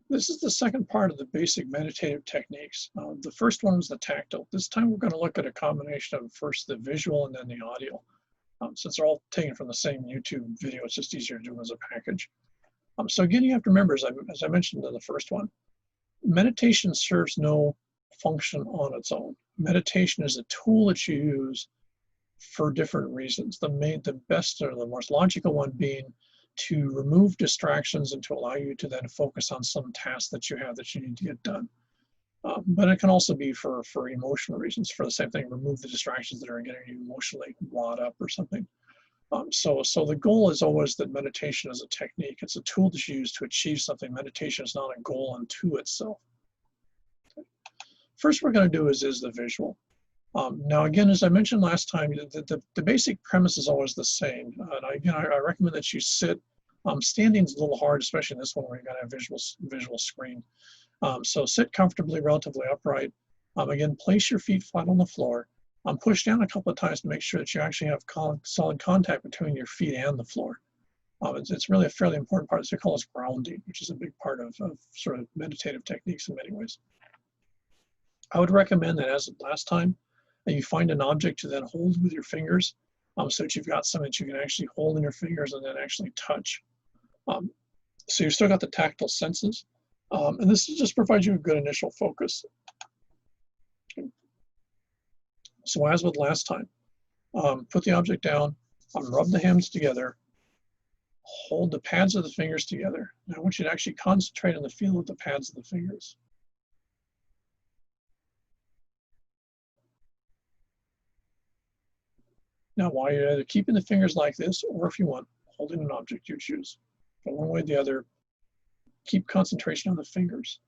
This is the second part of the basic meditative techniques. The first one was the tactile. This time we're going to look at a combination of first the visual and then the audio. Since they're all taken from the same YouTube video, it's just easier to do them as a package. So again, you have to remember, as I mentioned in the first one, meditation serves no function on its own. Meditation is a tool that you use for different reasons. The best or the most logical one being to remove distractions and to allow you to then focus on some task that you have that you need to get done. But it can also be for emotional reasons, for the same thing, remove the distractions that are getting you emotionally wrought up or something. So the goal is always that meditation is a technique. It's a tool that you use to achieve something. Meditation is not a goal unto itself. Okay. First we're going to do is the visual. Now, again, as I mentioned last time, the basic premise is always the same. And again, I recommend that you sit. Standing is a little hard, especially in this one where you've got a visual screen. So sit comfortably, relatively upright. Again, place your feet flat on the floor. Push down a couple of times to make sure that you actually have solid contact between your feet and the floor. It's really a fairly important part. They call this grounding, which is a big part of sort of meditative techniques in many ways. I would recommend that, as last time, that you find an object to then hold with your fingers, so that you've got something that you can actually hold in your fingers and then actually touch. So you've still got the tactile senses, and this just provides you a good initial focus. Okay. So as with last time, put the object down, rub the hands together, hold the pads of the fingers together. Now I want you to actually concentrate on the feel of the pads of the fingers. Now, while you're either keeping the fingers like this, or if you want, holding an object you choose. But one way or the other, keep concentration on the fingers.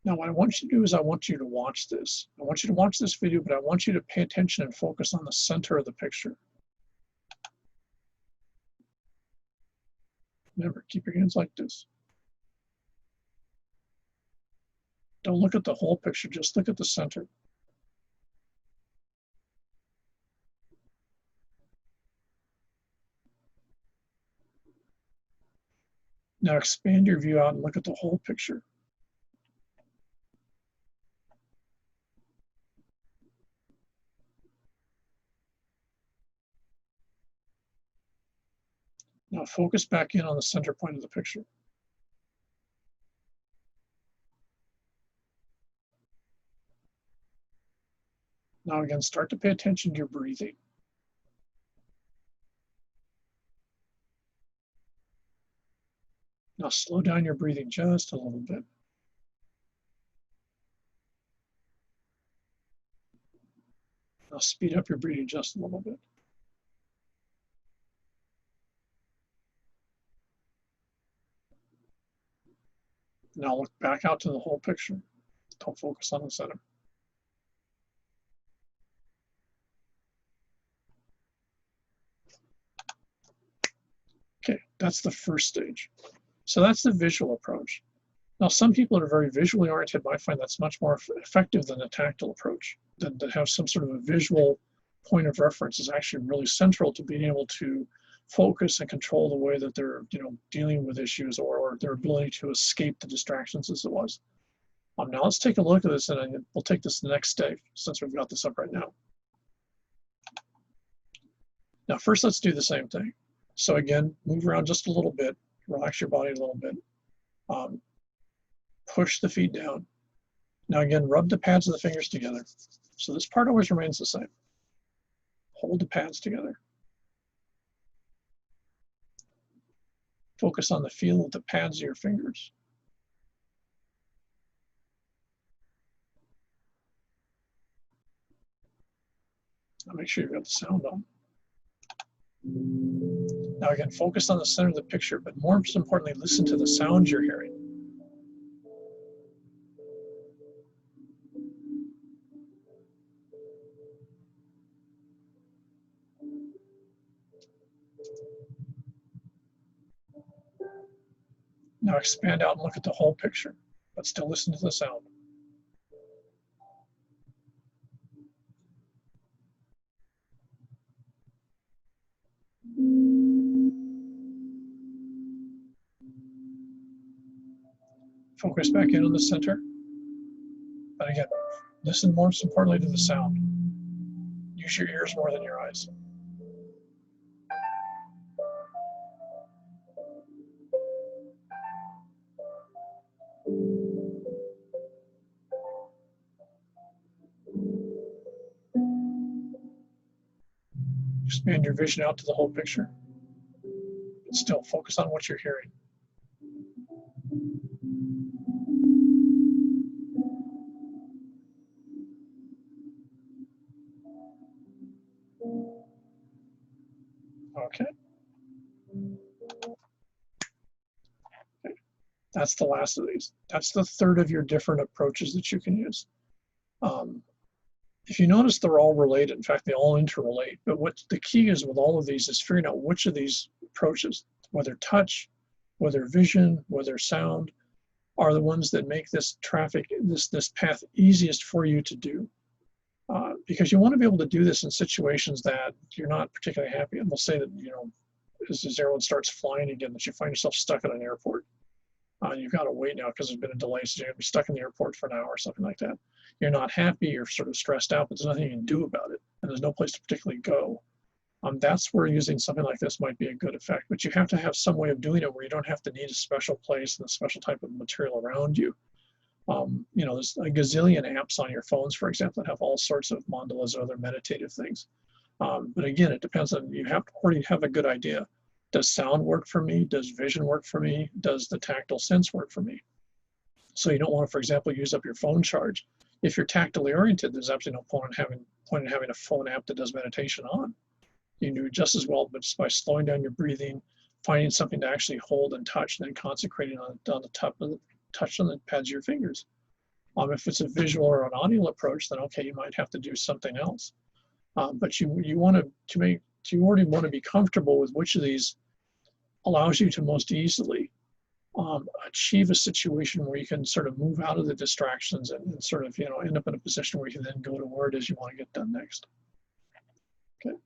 Now, what I want you to do is I want you to watch this. I want you to watch this video, but I want you to pay attention and focus on the center of the picture. Remember, keep your hands like this. Don't look at the whole picture, just look at the center. Now expand your view out and look at the whole picture. Now focus back in on the center point of the picture. Now again, start to pay attention to your breathing. Now slow down your breathing just a little bit. Now speed up your breathing just a little bit. Now look back out to the whole picture. Don't focus on the center. Okay, that's the first stage. So that's the visual approach. Now, some people that are very visually oriented might find that's much more effective than the tactile approach. That have some sort of a visual point of reference is actually really central to being able to focus and control the way that they're dealing with issues, or their ability to escape the distractions as it was. Now let's take a look at this, and we'll take this to the next step since we've got this up right now. Now first let's do the same thing. So again, move around just a little bit, relax your body a little bit. Push the feet down. Now again, rub the pads of the fingers together. So this part always remains the same. Hold the pads together. Focus on the feel of the pads of your fingers. Now make sure you've got the sound on. Now again, focus on the center of the picture, but more importantly, listen to the sounds you're hearing. Now expand out and look at the whole picture, but still listen to the sound. Focus back in on the center. And again, listen most importantly to the sound. Use your ears more than your eyes. Expand your vision out to the whole picture. But still focus on what you're hearing. Okay. That's the last of these. That's the third of your different approaches that you can use. If you notice, they're all related. In fact, they all interrelate. But what the key is with all of these is figuring out which of these approaches, whether touch, whether vision, whether sound, are the ones that make this this path easiest for you to do. Because you want to be able to do this in situations that you're not particularly happy. And we'll say that, you know, as everyone starts flying again, that you find yourself stuck at an airport. You've got to wait now because there's been a delay, so you're going to be stuck in the airport for an hour or something like that. You're not happy, you're sort of stressed out, but there's nothing you can do about it, and there's no place to particularly go. That's where using something like this might be a good effect, but you have to have some way of doing it where you don't have to need a special place and a special type of material around you. You know, there's a gazillion apps on your phones, for example, that have all sorts of mandalas or other meditative things. But again, it depends on, you have to already have a good idea. Does sound work for me? Does vision work for me? Does the tactile sense work for me? So you don't want to, for example, use up your phone charge. If you're tactily oriented, there's absolutely no point in having a phone app that does meditation on. You can do just as well, but just by slowing down your breathing, finding something to actually hold and touch, and then concentrating on the touch on the pads of your fingers. If it's a visual or an audial approach, then okay, you might have to do something else. But you already want to be comfortable with which of these allows you to most easily achieve a situation where you can sort of move out of the distractions and sort of, you know, end up in a position where you can then go to where it is you want to get done next. Okay.